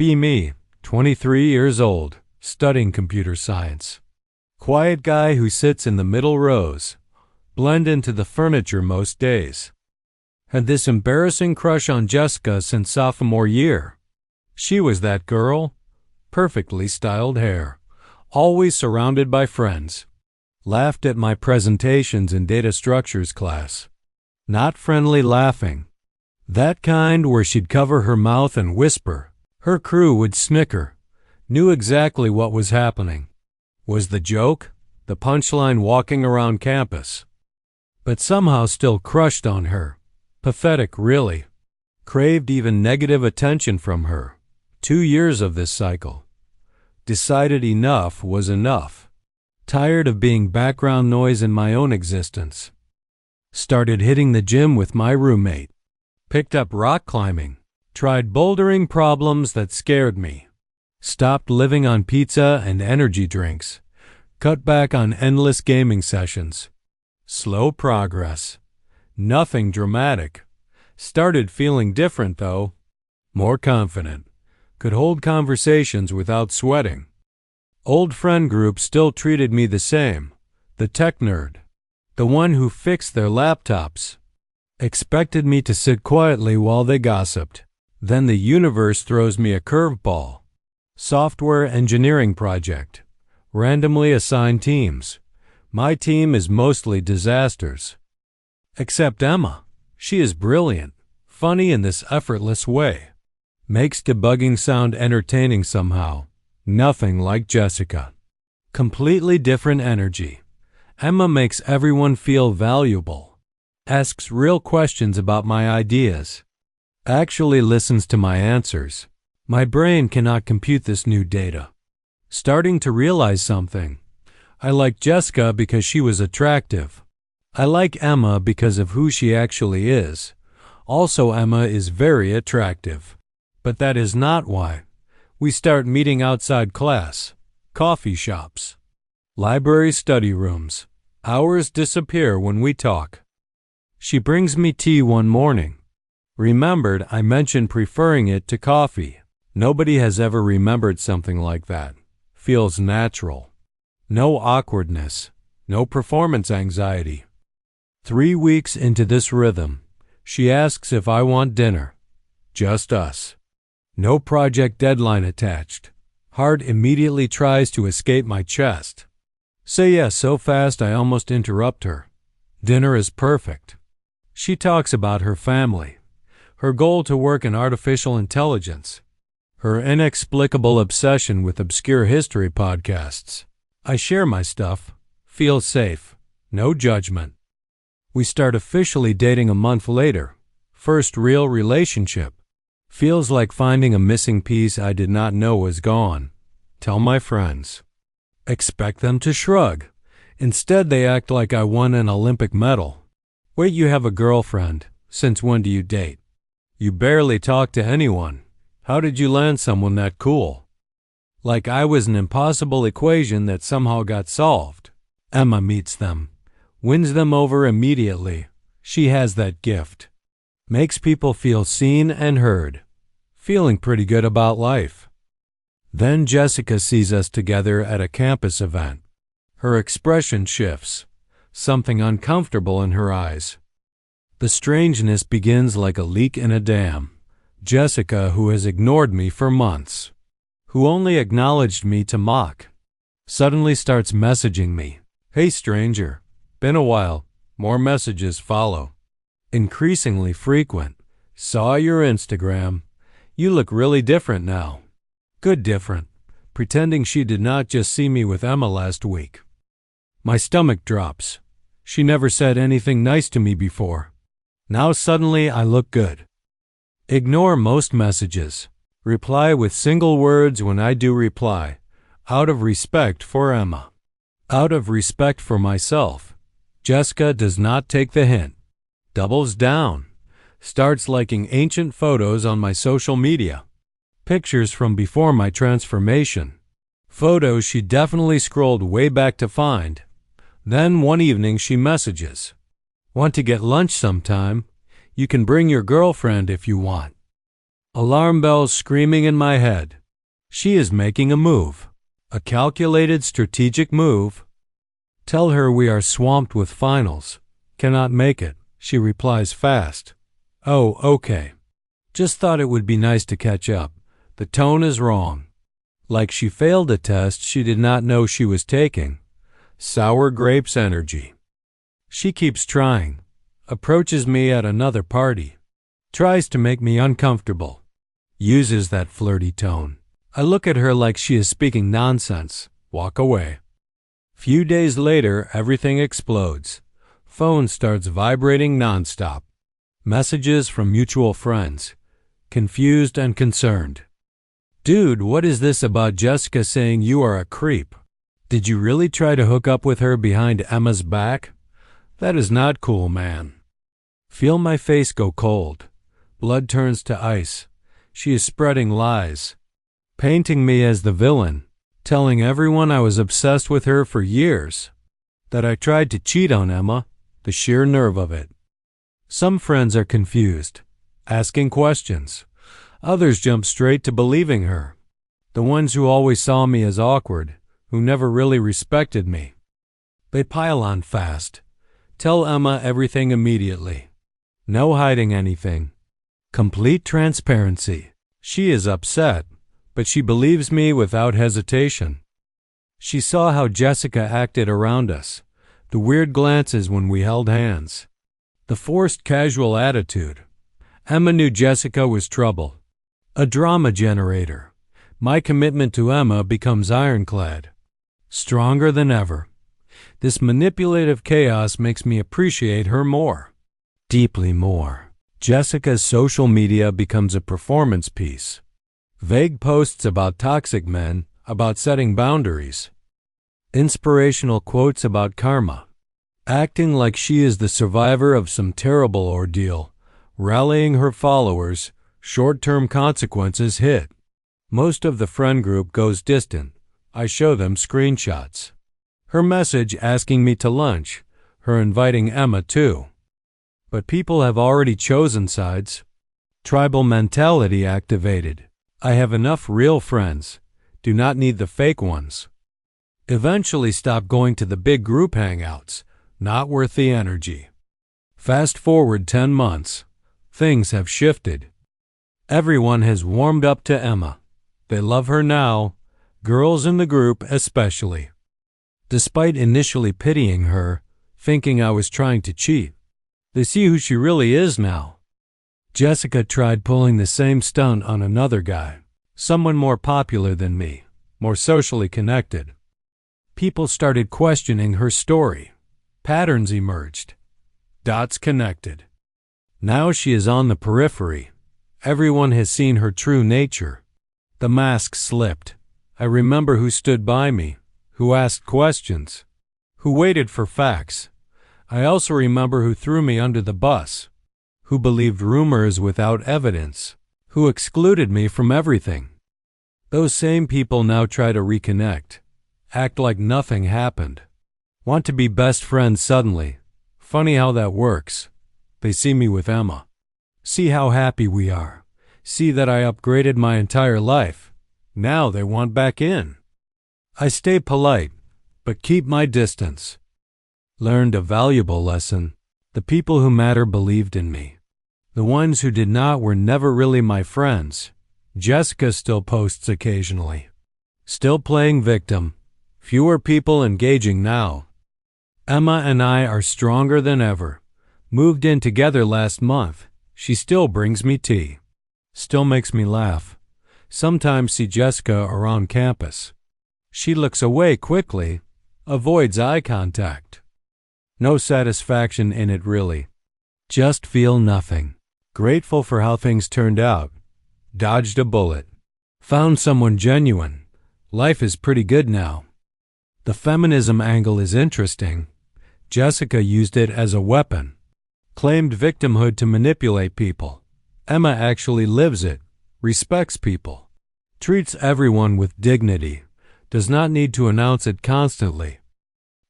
Be me, 23 years old, studying computer science. Quiet guy who sits in the middle rows. Blend into the furniture most days. Had this embarrassing crush on Jessica since sophomore year. She was that girl. Perfectly styled hair. Always surrounded by friends. Laughed at my presentations in data structures class. Not friendly laughing. That kind where she'd cover her mouth and whisper. Her crew would snicker. Knew exactly what was happening. Was the joke, the punchline walking around campus. But somehow still crushed on her. Pathetic, really. Craved even negative attention from her. 2 years of this cycle. Decided enough was enough. Tired of being background noise in my own existence. Started hitting the gym with my roommate. Picked up rock climbing. Tried bouldering problems that scared me. Stopped living on pizza and energy drinks. Cut back on endless gaming sessions. Slow progress. Nothing dramatic. Started feeling different though. More confident. Could hold conversations without sweating. Old friend group still treated me the same. The tech nerd. The one who fixed their laptops. Expected me to sit quietly while they gossiped. Then the universe throws me a curveball. Software engineering project. Randomly assigned teams. My team is mostly disasters. Except Emma. She is brilliant. Funny in this effortless way. Makes debugging sound entertaining somehow. Nothing like Jessica. Completely different energy. Emma makes everyone feel valuable. Asks real questions about my ideas. Actually listens to my answers. My brain cannot compute this new data. Starting to realize something. I like Jessica because she was attractive. I like Emma because of who she actually is. Also, Emma is very attractive. But that is not why. We start meeting outside class. Coffee shops. Library study rooms. Hours disappear when we talk. She brings me tea one morning. Remembered I mentioned preferring it to coffee. Nobody has ever remembered something like that. Feels natural. No awkwardness. No performance anxiety. 3 weeks into this rhythm, she asks if I want dinner. Just us. No project deadline attached. Heart immediately tries to escape my chest. Say yes so fast I almost interrupt her. Dinner is perfect. She talks about her family. Her goal to work in artificial intelligence. Her inexplicable obsession with obscure history podcasts. I share my stuff. Feel safe. No judgment. We start officially dating a month later. First real relationship. Feels like finding a missing piece I did not know was gone. Tell my friends. Expect them to shrug. Instead they act like I won an Olympic medal. Wait, you have a girlfriend. Since when do you date? You barely talk to anyone. How did you land someone that cool? Like I was an impossible equation that somehow got solved. Emma meets them. Wins them over immediately. She has that gift. Makes people feel seen and heard. Feeling pretty good about life. Then Jessica sees us together at a campus event. Her expression shifts. Something uncomfortable in her eyes. The strangeness begins like a leak in a dam. Jessica, who has ignored me for months, who only acknowledged me to mock, suddenly starts messaging me. Hey stranger, been a while. More messages follow. Increasingly frequent. Saw your Instagram. You look really different now. Good different. Pretending she did not just see me with Emma last week. My stomach drops. She never said anything nice to me before. Now suddenly I look good. Ignore most messages. Reply with single words when I do reply. Out of respect for Emma. Out of respect for myself. Jessica does not take the hint. Doubles down. Starts liking ancient photos on my social media. Pictures from before my transformation. Photos she definitely scrolled way back to find. Then one evening she messages. Want to get lunch sometime? You can bring your girlfriend if you want. Alarm bells screaming in my head. She is making a move. A calculated strategic move. Tell her we are swamped with finals. Cannot make it. She replies fast. Oh, okay. Just thought it would be nice to catch up. The tone is wrong. Like she failed a test she did not know she was taking. Sour grapes energy. She keeps trying. Approaches me at another party. Tries to make me uncomfortable. Uses that flirty tone. I look at her like she is speaking nonsense. Walk away. Few days later, everything explodes. Phone starts vibrating nonstop. Messages from mutual friends. Confused and concerned. Dude, what is this about Jessica saying you are a creep? Did you really try to hook up with her behind Emma's back? That is not cool, man. Feel my face go cold. Blood turns to ice. She is spreading lies. Painting me as the villain. Telling everyone I was obsessed with her for years. That I tried to cheat on Emma. The sheer nerve of it. Some friends are confused. Asking questions. Others jump straight to believing her. The ones who always saw me as awkward. Who never really respected me. They pile on fast. Tell Emma everything immediately. No hiding anything. Complete transparency. She is upset, but she believes me without hesitation. She saw how Jessica acted around us, the weird glances when we held hands, the forced casual attitude. Emma knew Jessica was trouble, a drama generator. My commitment to Emma becomes ironclad. Stronger than ever. This manipulative chaos makes me appreciate her more. Deeply more. Jessica's social media becomes a performance piece. Vague posts about toxic men, about setting boundaries. Inspirational quotes about karma. Acting like she is the survivor of some terrible ordeal. Rallying her followers. Short-term consequences hit. Most of the friend group goes distant. I show them screenshots. Her message asking me to lunch, her inviting Emma too. But people have already chosen sides. Tribal mentality activated. I have enough real friends. Do not need the fake ones. Eventually stop going to the big group hangouts. Not worth the energy. Fast forward 10 months. Things have shifted. Everyone has warmed up to Emma. They love her now. Girls in the group especially. Despite initially pitying her, thinking I was trying to cheat, they see who she really is now. Jessica tried pulling the same stunt on another guy, someone more popular than me, more socially connected. People started questioning her story. Patterns emerged. Dots connected. Now she is on the periphery. Everyone has seen her true nature. The mask slipped. I remember who stood by me, who asked questions, who waited for facts. I also remember who threw me under the bus, who believed rumors without evidence, who excluded me from everything. Those same people now try to reconnect, act like nothing happened, want to be best friends suddenly. Funny how that works. They see me with Emma, see how happy we are, see that I upgraded my entire life. Now they want back in. I stay polite, but keep my distance. Learned a valuable lesson. The people who matter believed in me. The ones who did not were never really my friends. Jessica still posts occasionally. Still playing victim. Fewer people engaging now. Emma and I are stronger than ever. Moved in together last month. She still brings me tea. Still makes me laugh. Sometimes see Jessica around campus. She looks away quickly, avoids eye contact. No satisfaction in it really. Just feel nothing. Grateful for how things turned out. Dodged a bullet. Found someone genuine. Life is pretty good now. The feminism angle is interesting. Jessica used it as a weapon. Claimed victimhood to manipulate people. Emma actually lives it. Respects people, treats everyone with dignity, does not need to announce it constantly.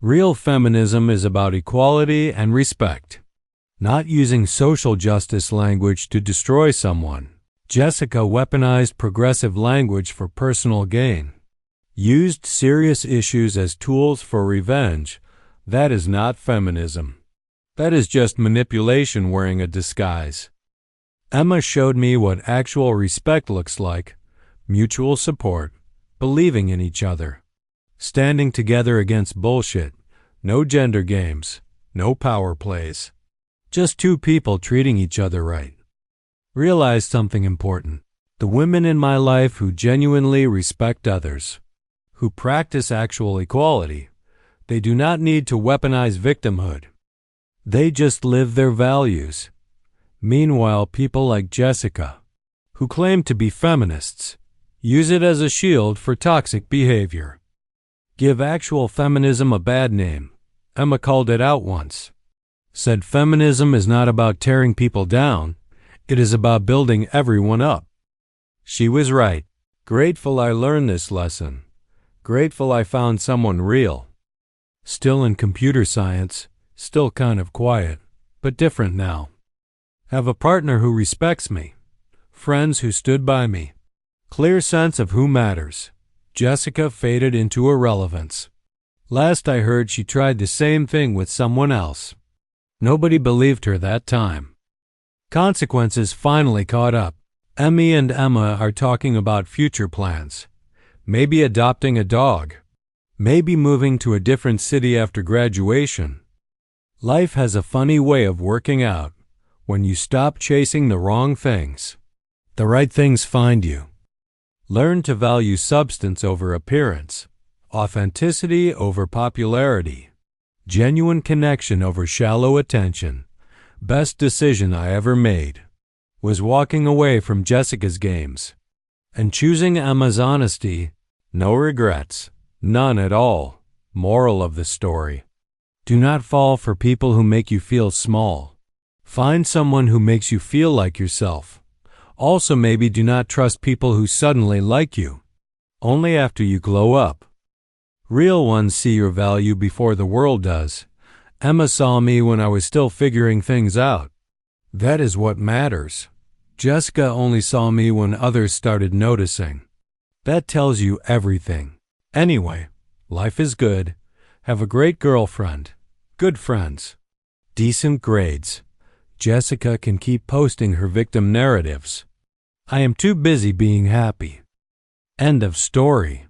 Real feminism is about equality and respect, not using social justice language to destroy someone, Jessica weaponized progressive language for personal gain. Used serious issues as tools for revenge. That is not feminism. That is just manipulation wearing a disguise. Emma showed me what actual respect looks like: mutual support, believing in each other, standing together against bullshit, no gender games, no power plays. Just two people treating each other right. Realize something important. The women in my life who genuinely respect others, who practice actual equality, they do not need to weaponize victimhood. They just live their values. Meanwhile, people like Jessica, who claim to be feminists, use it as a shield for toxic behavior. Give actual feminism a bad name. Emma called it out once. Said feminism is not about tearing people down, it is about building everyone up. She was right. Grateful I learned this lesson. Grateful I found someone real. Still in computer science, still kind of quiet, but different now. Have a partner who respects me. Friends who stood by me. Clear sense of who matters. Jessica faded into irrelevance. Last I heard, she tried the same thing with someone else. Nobody believed her that time. Consequences finally caught up. Emmy and Emma are talking about future plans. Maybe adopting a dog. Maybe moving to a different city after graduation. Life has a funny way of working out when you stop chasing the wrong things. The right things find you. Learn to value substance over appearance, authenticity over popularity, genuine connection over shallow attention. Best decision I ever made was walking away from Jessica's games and choosing Emma's honesty. No regrets, none at all. Moral of the story: do not fall for people who make you feel small. Find someone who makes you feel like yourself. Also, maybe do not trust people who suddenly like you, only after you glow up. Real ones see your value before the world does. Emma saw me when I was still figuring things out. That is what matters. Jessica only saw me when others started noticing. That tells you everything. Anyway, life is good. Have a great girlfriend. Good friends. Decent grades. Jessica can keep posting her victim narratives. I am too busy being happy. End of story.